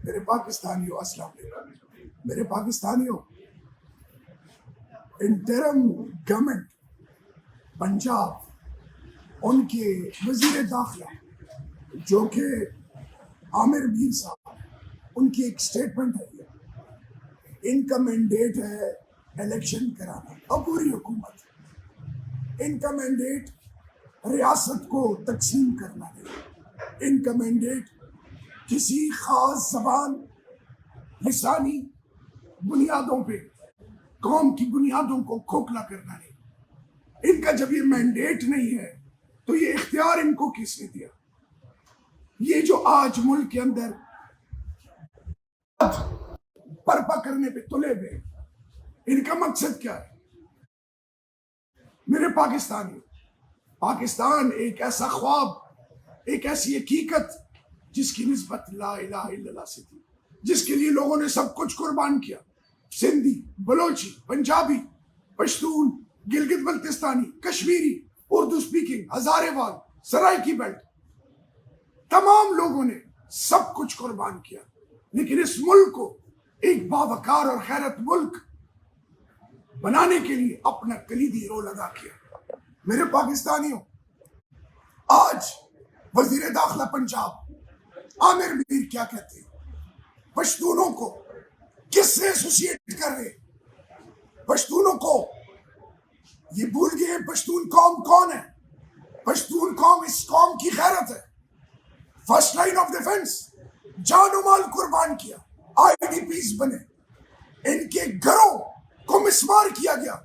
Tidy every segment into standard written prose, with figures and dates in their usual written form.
میرے پاکستانیوں السلام علیکم. میرے پاکستانیوں، انٹرم گورنمنٹ پنجاب، ان کے وزیر داخلہ جو کہ عامر میر صاحب، ان کی ایک سٹیٹمنٹ ہے، ان کا مینڈیٹ ہے الیکشن کرانا. اور پوری حکومت، ان کا مینڈیٹ ریاست کو تقسیم کرنا ہے. ان کا مینڈیٹ کسی خاص زبان لسانی بنیادوں پہ قوم کی بنیادوں کو کھوکھلا کرنا ہے. ان کا جب یہ مینڈیٹ نہیں ہے تو یہ اختیار ان کو کس نے دیا؟ یہ جو آج ملک کے اندر برپا کرنے پہ تلے ہوئے، ان کا مقصد کیا ہے؟ میرے پاکستانی، پاکستان ایک ایسا خواب، ایک ایسی حقیقت جس کی نسبت لا الہ الا اللہ سے تھی، جس کے لیے لوگوں نے سب کچھ قربان کیا. سندھی، بلوچی، پنجابی، پشتون، گلگت بلتستانی، کشمیری، اردو سپیکنگ، ہزارے وال، سرائکی بیلٹ، تمام لوگوں نے سب کچھ قربان کیا، لیکن اس ملک کو ایک باوقار اور خیرت ملک بنانے کے لیے اپنا کلیدی رول ادا کیا. میرے پاکستانیوں، آج وزیر داخلہ پنجاب عامر میر کیا کہتے ہیں؟ پشتونوں کو کس سے ایسوسیٹ کر رہے؟ پشتونوں کو یہ بھول گئے پشتون قوم کون ہے؟ پشتون قوم اس قوم کی غیرت ہے. فرسٹ لائن آف ڈیفنس، جان و مال قربان کیا، آئی ڈی پیز بنے، ان کے گھروں کو مسمار کیا گیا،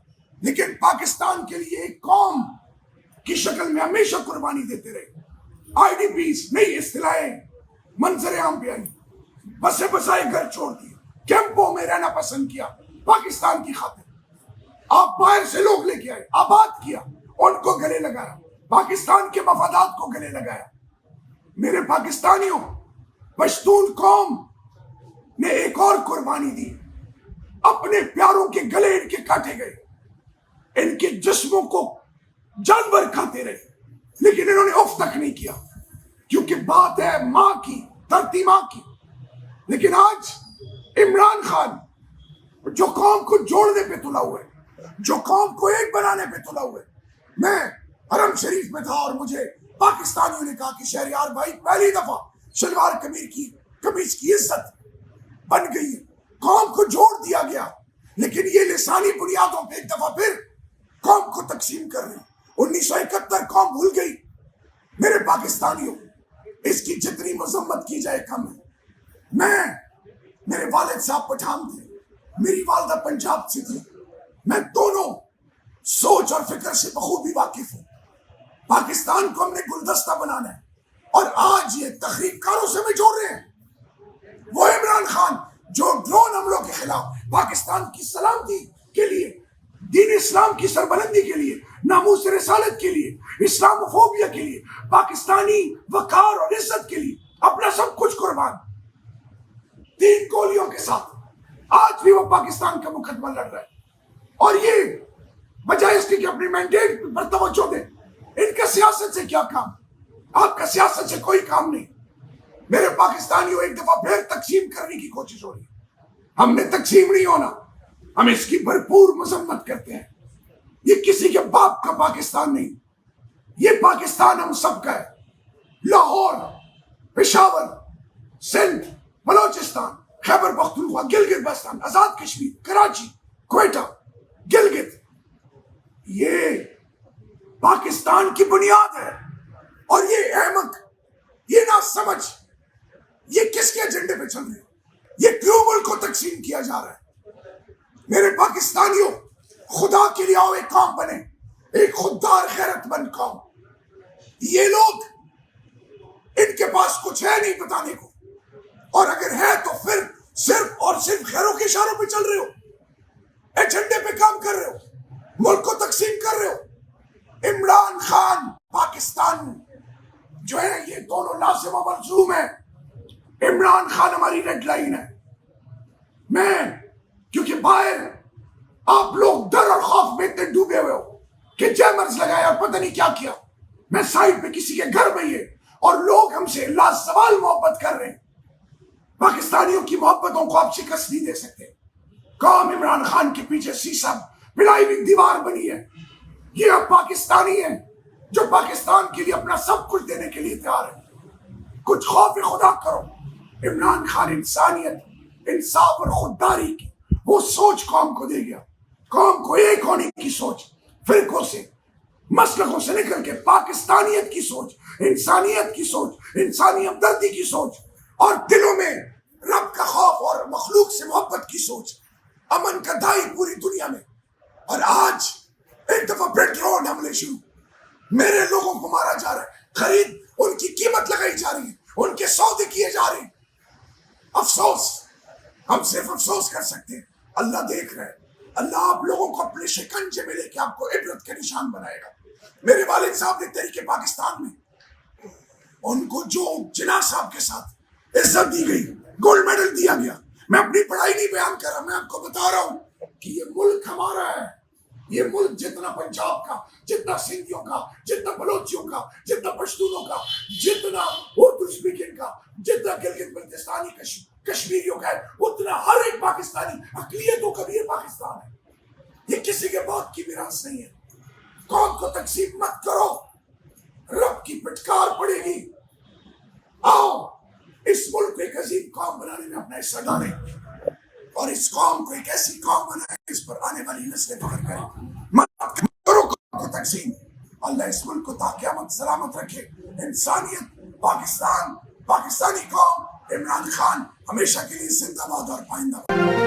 لیکن پاکستان کے لیے ایک قوم کی شکل میں ہمیشہ قربانی دیتے رہے. آئی ڈی پیز نئی اصطلاحیں منظر عام پہ آئی، بسے بسائے گھر چھوڑ دیے، کیمپوں میں رہنا پسند کیا پاکستان کی خاطر. آپ باہر سے لوگ لے کے آئے، آباد کیا، ان کو گلے لگایا، پاکستان کے مفادات کو گلے لگایا. میرے پاکستانیوں، پشتون قوم نے ایک اور قربانی دی، اپنے پیاروں کے گلے ان کے کاٹے گئے، ان کے جسموں کو جانور کھاتے رہے، لیکن انہوں نے اف تک نہیں کیا، کیونکہ بات ہے ماں کی، دھرتی ماں کی. لیکن آج عمران خان جو قوم کو جوڑنے پہ تلا ہوا ہے، جو قوم کو ایک بنانے پہ تلا ہوا ہے. میں حرم شریف میں تھا اور مجھے پاکستانیوں نے کہا کہ شہریار بھائی، پہلی دفعہ شلوار قمیض کی عزت بن گئی ہے، قوم کو جوڑ دیا گیا، لیکن یہ لسانی بنیادوں پہ ایک دفعہ پھر قوم کو تقسیم کر رہے ہیں. 1971 قوم بھول گئی. میرے پاکستانیوں، اس کی جتنی مذمت کی جائے کم ہے. میرے والد صاحب پٹھان تھے، میری والدہ پنجاب سے تھی، میں دونوں سوچ اور فکر سے بخوبی واقف ہوں. پاکستان کو ہم نے گلدستہ بنانا ہے، اور آج یہ تخریب کاروں سے ہمیں جوڑ رہے ہیں. وہ عمران خان جو ڈرون حملوں کے خلاف پاکستان کی سلامتی کے لیے، دین اسلام کی سربلندی کے لیے، ناموس رسالت کے لیے، اسلاموفوبیا کے لیے، پاکستانی وقار اور عزت کے لیے اپنا سب کچھ قربان، 3 گولیوں کے ساتھ آج بھی وہ پاکستان کا مقدمہ لڑ رہا ہے. اور یہ بجائے اس کی کہ اپنی مینڈیٹ پر توجہ دیں، ان کا سیاست سے کیا کام؟ آپ کا سیاست سے کوئی کام نہیں. میرے پاکستانیوں، ایک دفعہ پھر تقسیم کرنے کی کوشش ہو رہی ہے. ہم نے تقسیم نہیں ہونا، ہم اس کی بھرپور مذمت کرتے ہیں. یہ کسی کے باپ کا پاکستان نہیں، یہ پاکستان ہم سب کا ہے. لاہور، پشاور، سندھ، بلوچستان، خیبر پختونخوا، گلگت بلتستان، آزاد کشمیر، کراچی، کوئٹہ، گلگت، یہ پاکستان کی بنیاد ہے. اور یہ احمق، یہ نہ سمجھ، یہ کس کے ایجنڈے پہ چل رہے ہیں؟ یہ کیوں ملک کو تقسیم کیا جا رہا ہے؟ میرے پاکستانیوں، خدا کے لیے آؤ، ایک قوم بنے، ایک خوددار غیرت مند قوم. یہ لوگ، ان کے پاس کچھ ہے نہیں بتانے کو، اور اگر ہے تو پھر صرف اور صرف خیروں کے اشاروں پہ چل رہے ہو، ایجنڈے پہ کام کر رہے ہو، ملک کو تقسیم کر رہے ہو. عمران خان، پاکستان جو ہے، یہ دونوں لازم و ملزوم ہیں. عمران خان ہماری ریڈ لائن ہے. کیونکہ باہر آپ لوگ ڈر اور خوف میں اتنے ڈوبے ہوئے ہو کہ جیمرز لگایا اور پتہ نہیں کیا کیا. میں سائڈ پہ کسی کے گھر میں ہی ہے اور لوگ ہم سے لازوال محبت کر رہے ہیں. پاکستانیوں کی محبتوں کو آپ شکست نہیں دے سکتے. قوم عمران خان کے پیچھے سیسا پلائی ہوئی دیوار بنی ہے. یہ اب پاکستانی ہیں جو پاکستان کے لیے اپنا سب کچھ دینے کے لیے تیار ہے. کچھ خوف خدا کرو. عمران خان انسانیت, انصاف اور خودداری کی وہ سوچ قوم کو دے گیا. قوم کو ایک ہونے کی سوچ, فرقوں سے مسلکوں سے نکل کے پاکستانیت کی سوچ, انسانیت کی سوچ, انسانی ہمدردی کی سوچ, اور دلوں میں رب کا خوف اور مخلوق سے محبت کی سوچ, امن کا دائی پوری دنیا میں. اور آج ایک دفعہ پھر ڈرون حملے شروع, میرے لوگوں کو مارا جا رہا ہے, خرید ان کی قیمت لگائی جا رہی ہے, ان کے سودے کیے جا رہے ہیں. افسوس, ہم صرف افسوس کر سکتے ہیں. اللہ دیکھ رہا ہے. اللہ آپ لوگوں کو اپنے شکنجے میں لے کے آپ کو عبرت کا نشان بنائے گا. میرے والد صاحب نے تحریک پاکستان میں ان کو جو جناح صاحب کے ساتھ عزت دی گئی, گولڈ میڈل دیا گیا. میں اپنی پڑھائی نہیں بیان کر رہا, میں آپ کو بتا رہا ہوں کہ یہ ملک ہمارا ہے. یہ ملک جتنا پنجاب کا, جتنا سندھیوں کا, جتنا بلوچیوں کا, جتنا پشتونوں کا, جتنا اردو اسپیکنگ کا, جتنا گلگت بلتستانی کشمیریوں کا ہے, اتنا ہر ایک پاکستانی اقلیتوں کا بھی یہ پاکستان ہے. یہ کسی کے موت کی میراث نہیں ہے. قوم کو تقسیم مت کرو, رب کی پٹکار پڑے گی. آؤ اس ملک کو ایک عظیم قوم بنانے میں اپنا حصہ ڈالیں, اور اس قوم کو ایک ایسی قوم بنائیں جس پر آنے والی نسلیں فخر کریں. مت کرو قوم کو تقسیم. اللہ اس ملک کو تا قیامت سلامت رکھے. انسانیت, پاکستان, پاکستانی قوم, عمران خان ہمیشہ کے لیے زندہ باد اور پائندہ.